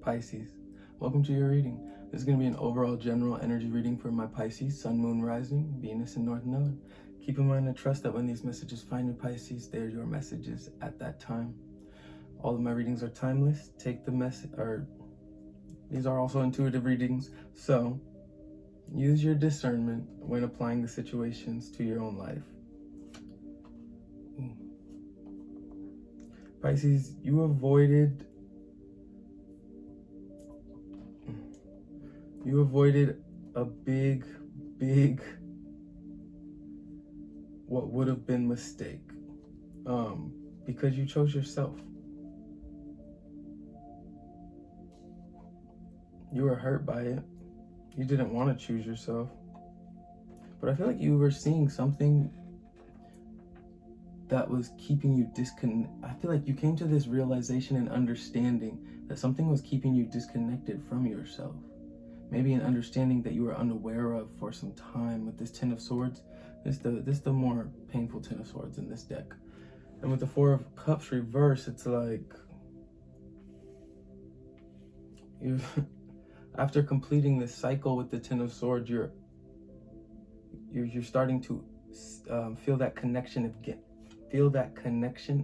Pisces? Welcome to your reading. This is going to be an overall general energy reading for my Pisces, Sun, Moon, Rising, Venus, and North Node. Keep in mind and trust that when these messages find your Pisces, they're your messages at that time. All of my readings are timeless. Take the message, or these are also intuitive readings, so use your discernment when applying the situations to your own life. Pisces, you avoided a big, what would have been mistake, because you chose yourself. You were hurt by it. You didn't want to choose yourself. But I feel like you were seeing something that was keeping you I feel like you came to this realization and understanding that something was keeping you disconnected from yourself. Maybe an understanding that you were unaware of for some time. With this Ten of Swords, this the more painful Ten of Swords in this deck. And with the Four of Cups reverse, it's like after completing this cycle with the Ten of Swords, you're starting to feel that connection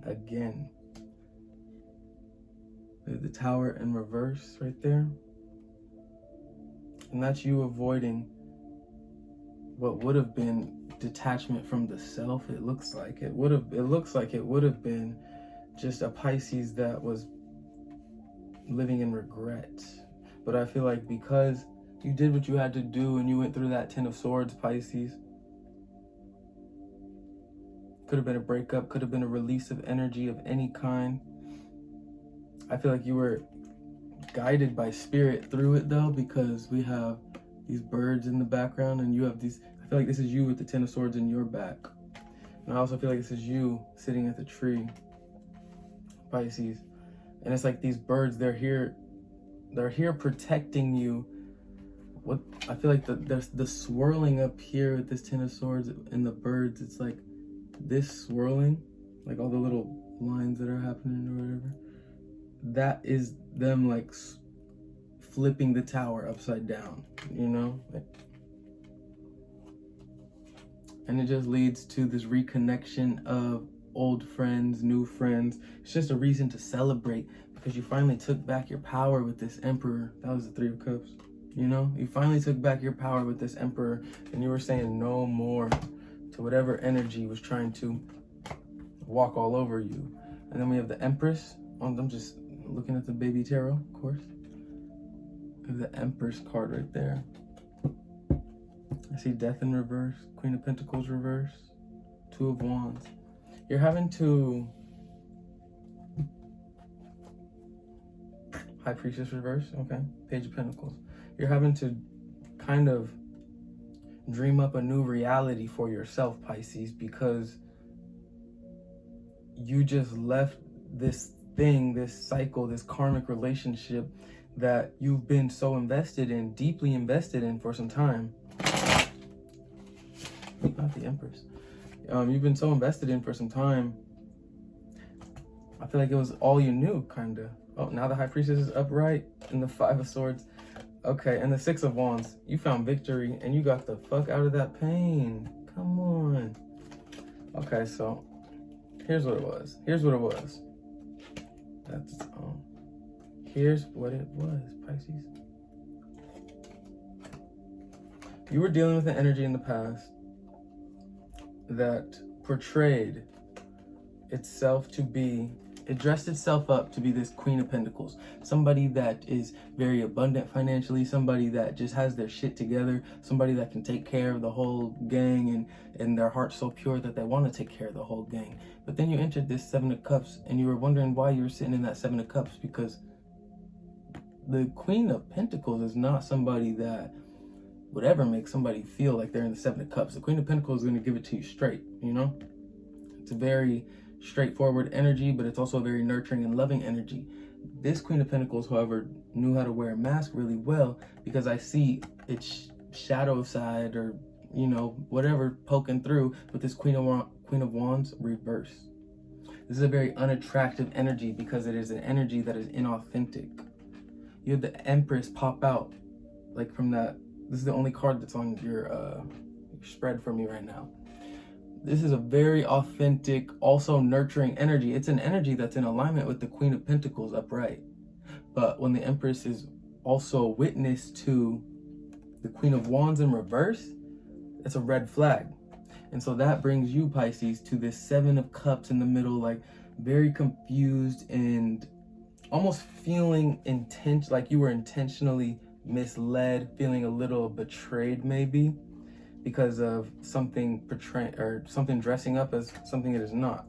again. The Tower in reverse right there. And that's you avoiding what would have been detachment from the self. It looks like it would have been just a Pisces that was living in regret. But I feel like because you did what you had to do and you went through that Ten of Swords, Pisces, could have been a breakup, could have been a release of energy of any kind. I feel like you were guided by spirit through it though, because we have these birds in the background and you have these, I feel like this is you with the Ten of Swords in your back. And I also feel like this is you sitting at the tree, Pisces. And it's like these birds, they're here protecting you. What I feel like there's the swirling up here with this Ten of Swords and the birds, it's like this swirling, like all the little lines that are happening or whatever, that is them like flipping the tower upside down, you know? And it just leads to this reconnection of old friends, new friends. It's just a reason to celebrate because you finally took back your power with this Emperor. That was the Three of Cups, you know? You finally took back your power with this Emperor and you were saying no more to whatever energy was trying to walk all over you. And then we have the Empress. I'm just looking at the baby tarot, of course. We have the Empress card right there. I see Death in reverse, Queen of Pentacles reverse, Two of Wands. You're having to... High Priestess reverse, okay. Page of Pentacles. You're having to kind of dream up a new reality for yourself, Pisces, because you just left this thing, this cycle, this karmic relationship that you've been so invested in, deeply invested in for some time. Not the Empress. You've been so invested in for some time. I feel like it was all you knew, kind of. Oh, now the High Priestess is upright and the Five of Swords. Okay, and the Six of Wands. You found victory and you got the fuck out of that pain. Come on. Okay, so here's what it was. Here's what it was, Pisces. You were dealing with an energy in the past that portrayed itself to be, it dressed itself up to be this Queen of Pentacles. Somebody that is very abundant financially, somebody that just has their shit together, somebody that can take care of the whole gang and their heart's so pure that they want to take care of the whole gang. But then you entered this Seven of Cups and you were wondering why you were sitting in that Seven of Cups, because the Queen of Pentacles is not somebody that would ever make somebody feel like they're in the Seven of Cups. The Queen of Pentacles is going to give it to you straight, you know? It's a very straightforward energy, but it's also a very nurturing and loving energy. This Queen of Pentacles, however, knew how to wear a mask really well, because I see its shadow side, or, you know, whatever poking through with this Queen of Wands reverse. This is a very unattractive energy because it is an energy that is inauthentic. You have the Empress pop out, like from that. This is the only card that's on your spread for me right now. This is a very authentic, also nurturing energy. It's an energy that's in alignment with the Queen of Pentacles upright. But when the Empress is also witness to the Queen of Wands in reverse, it's a red flag. And so that brings you, Pisces, to this Seven of Cups in the middle, like very confused and almost feeling like you were intentionally misled, feeling a little betrayed maybe because of something portraying or something dressing up as something it is not.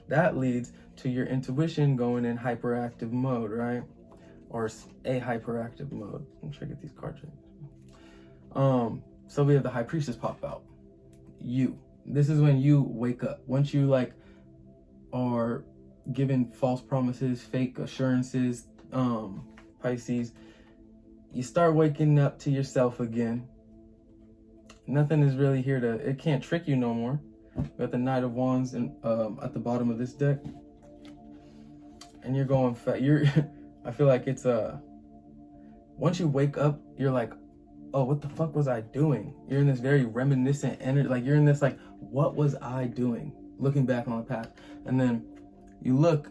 That leads to your intuition going in hyperactive mode, right? Or a hyperactive mode. I'm sure I get these cards right. So we have the High Priestess pop out. This is when you wake up. Once you like are given false promises, fake assurances, Pisces, you start waking up to yourself again. Nothing is really here it can't trick you no more. We got the Knight of Wands and at the bottom of this deck. And you're going I feel like it's once you wake up, you're like, oh, what the fuck was I doing? You're in this very reminiscent energy, like you're in this like, what was I doing? Looking back on the past. And then you look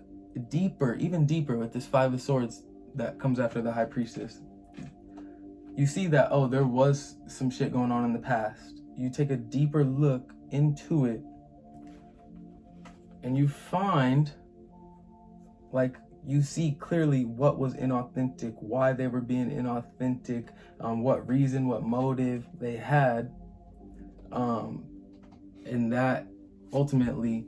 deeper, even deeper with this Five of Swords that comes after the High Priestess. You see that, oh, there was some shit going on in the past. You take a deeper look into it and you find, like, you see clearly what was inauthentic, why they were being inauthentic, what reason, what motive they had. And that ultimately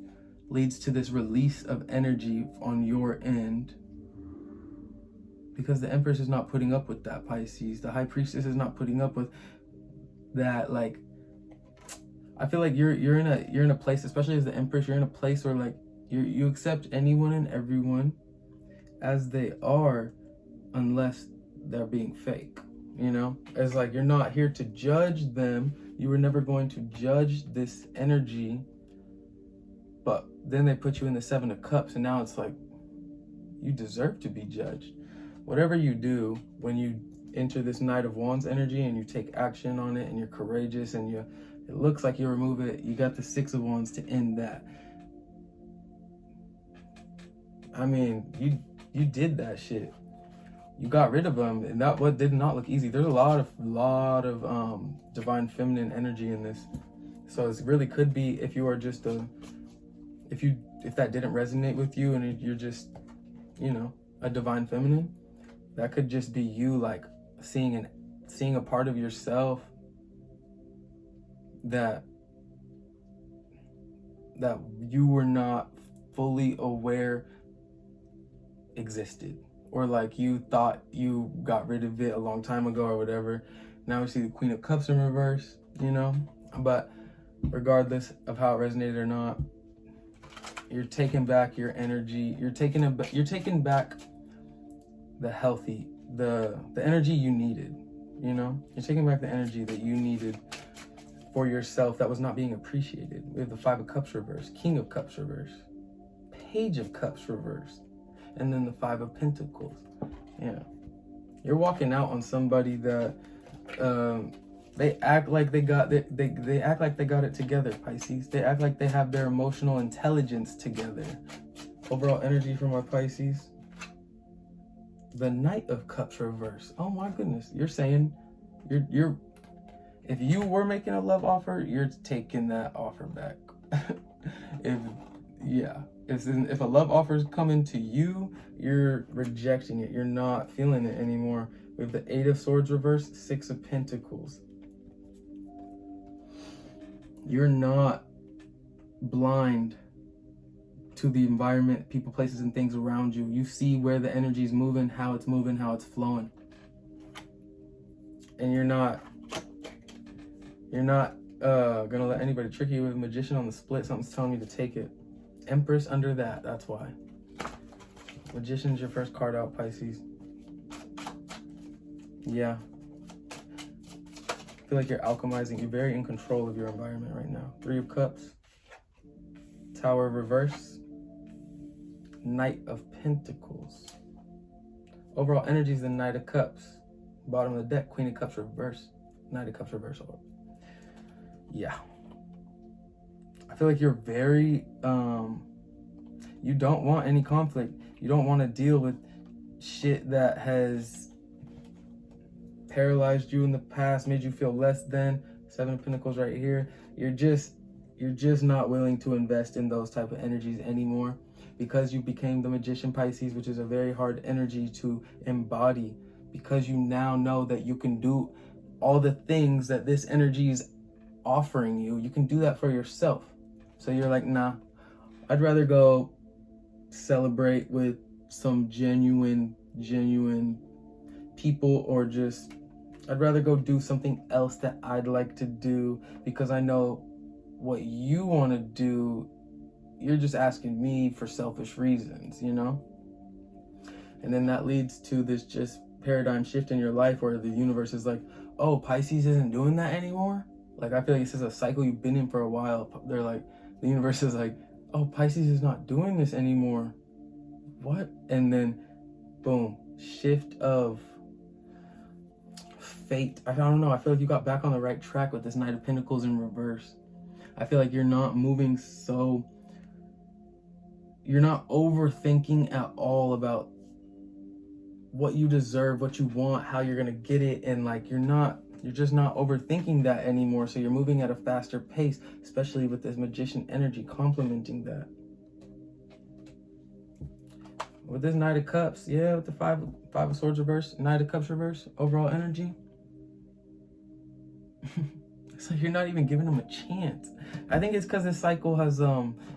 leads to this release of energy on your end. Because the Empress is not putting up with that, Pisces. The High Priestess is not putting up with that. Like, I feel like you're in a place, especially as the Empress, you're in a place where like you accept anyone and everyone as they are, unless they're being fake, you know? It's like you're not here to judge them. You were never going to judge this energy, but then they put you in the Seven of Cups, and now it's like you deserve to be judged. Whatever you do when you enter this Knight of Wands energy and you take action on it and you're courageous and it looks like you remove it, you got the Six of Wands to end that. I mean, you did that shit. You got rid of them, and that what did not look easy. There's a lot of divine feminine energy in this. So it really could be, if you are just if that didn't resonate with you and you're just, you know, a divine feminine, that could just be you like seeing a part of yourself that you were not fully aware existed, or like you thought you got rid of it a long time ago or whatever. Now we see the Queen of Cups in reverse, you know. But regardless of how it resonated or not, you're taking back your energy. You're taking back the healthy, the energy you needed, you know. You're taking back the energy that you needed for yourself that was not being appreciated. We have the Five of Cups reverse, King of Cups reverse, Page of Cups reverse, and then the Five of Pentacles. Yeah, you're walking out on somebody that they act like they got it. They act like they got it together, Pisces. They act like they have their emotional intelligence together. Overall energy from our Pisces. The Knight of Cups reverse. Oh my goodness, you're saying you're if you were making a love offer, you're taking that offer back. If a love offer is coming to you, you're rejecting it. You're not feeling it anymore. We have the Eight of Swords reverse, Six of Pentacles. You're not blind to the environment, people, places, and things around you. You see where the energy is moving, how it's flowing. And you're not gonna let anybody trick you with Magician on the split. Something's telling you to take it. Empress under that, that's why. Magician's your first card out, Pisces. Yeah. I feel like you're alchemizing. You're very in control of your environment right now. Three of Cups. Tower reverse. Knight of Pentacles. Overall energy is the Knight of Cups. Bottom of the deck, Queen of Cups reverse. Knight of Cups reverse. Yeah. I feel like you're very, you don't want any conflict. You don't want to deal with shit that has paralyzed you in the past, made you feel less than. Seven of Pentacles right here. You're just not willing to invest in those type of energies anymore because you became the Magician, Pisces, which is a very hard energy to embody, because you now know that you can do all the things that this energy is offering you. You can do that for yourself. So you're like, nah, I'd rather go celebrate with some genuine people, or just I'd rather go do something else that I'd like to do, because I know what you want to do, you're just asking me for selfish reasons, you know? And then that leads to this just paradigm shift in your life where the universe is like, oh, Pisces isn't doing that anymore? Like, I feel like this is a cycle you've been in for a while. They're like, the universe is like, oh, Pisces is not doing this anymore. What? And then, boom, shift of fate. I don't know. I feel like you got back on the right track with this Knight of Pentacles in reverse. I feel like you're not moving so... You're not overthinking at all about what you deserve, what you want, how you're going to get it. And like, you're just not overthinking that anymore. So you're moving at a faster pace, especially with this Magician energy complementing that. With this Knight of Cups, yeah, with the Five of Swords reverse, Knight of Cups reverse, overall energy. It's like you're not even giving them a chance. I think it's because this cycle has,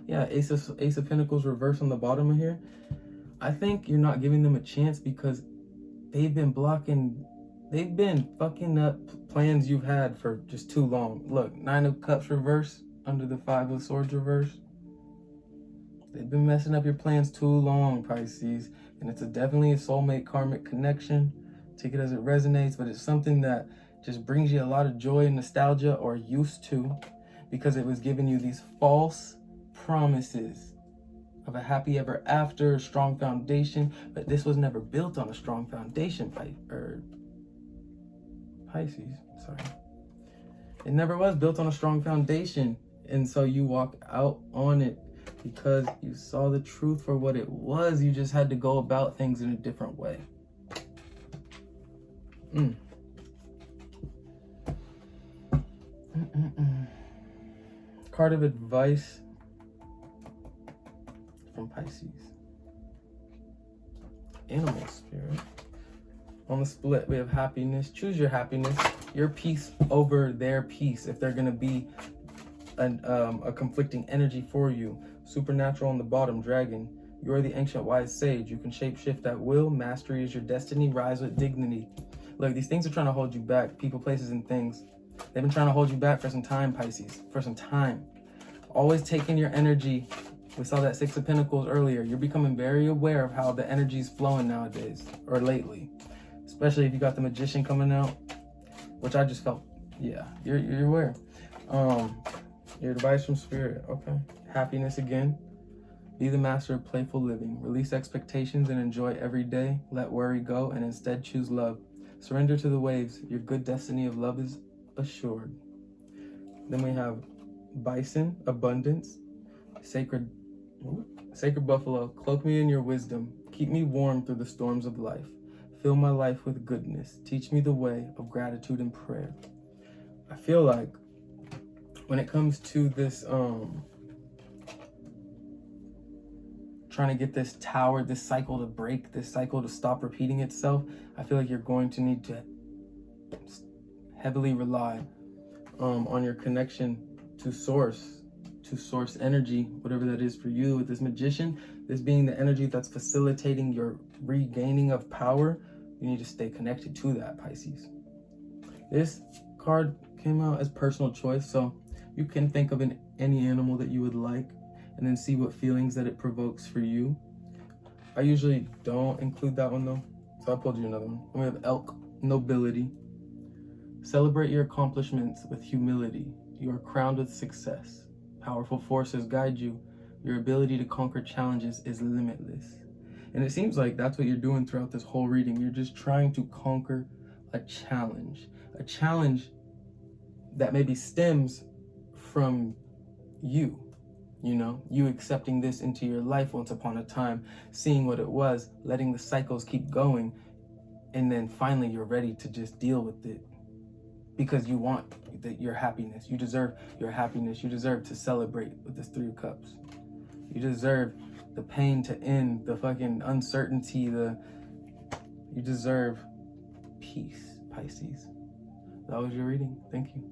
Ace of Pentacles reverse on the bottom of here. I think you're not giving them a chance because they've been fucking up plans you've had for just too long. Look, Nine of Cups reverse under the Five of Swords reverse. They've been messing up your plans too long, Pisces. And it's definitely a soulmate karmic connection. Take it as it resonates, but it's something that just brings you a lot of joy and nostalgia, or used to, because it was giving you these false promises of a happy ever after, a strong foundation, but this was never built on a strong foundation, Pisces, sorry. It never was built on a strong foundation, and so you walk out on it because you saw the truth for what it was. You just had to go about things in a different way. Card of advice from Pisces. Animal spirit. On the split, we have happiness. Choose your happiness. Your peace over their peace. If they're going to be a conflicting energy for you. Supernatural on the bottom, dragon. You are the ancient wise sage. You can shapeshift at will. Mastery is your destiny. Rise with dignity. Look, these things are trying to hold you back. People, places, and things. They've been trying to hold you back for some time, Pisces. For some time. Always taking your energy. We saw that Six of Pentacles earlier. You're becoming very aware of how the energy is flowing nowadays. Or lately. Especially if you got the Magician coming out. Which I just felt, yeah, you're aware. Your advice from Spirit. Okay. Happiness again. Be the master of playful living. Release expectations and enjoy every day. Let worry go and instead choose love. Surrender to the waves. Your good destiny of love is assured. Then we have Bison, abundance. Sacred buffalo, cloak me in your wisdom. Keep me warm through the storms of life. Fill my life with goodness. Teach me the way of gratitude and prayer. I feel like when it comes to this, trying to get this tower, this cycle to break, this cycle to stop repeating itself, I feel like you're going to need to heavily rely on your connection to source energy, whatever that is for you. With this Magician, this being the energy that's facilitating your regaining of power, you need to stay connected to that, Pisces. This card came out as personal choice, so you can think of any animal that you would like and then see what feelings that it provokes for you. I usually don't include that one though, so I pulled you another one. And we have elk, nobility. Celebrate your accomplishments with humility. You are crowned with success. Powerful forces guide you. Your ability to conquer challenges is limitless. And it seems like that's what you're doing throughout this whole reading. You're just trying to conquer a challenge that maybe stems from you. You know, you accepting this into your life once upon a time, seeing what it was, letting the cycles keep going, and then finally you're ready to just deal with it because you want your happiness. You deserve your happiness. You deserve to celebrate with this 3 of Cups. You deserve the pain to end, the fucking uncertainty, you deserve peace, Pisces. That was your reading. Thank you.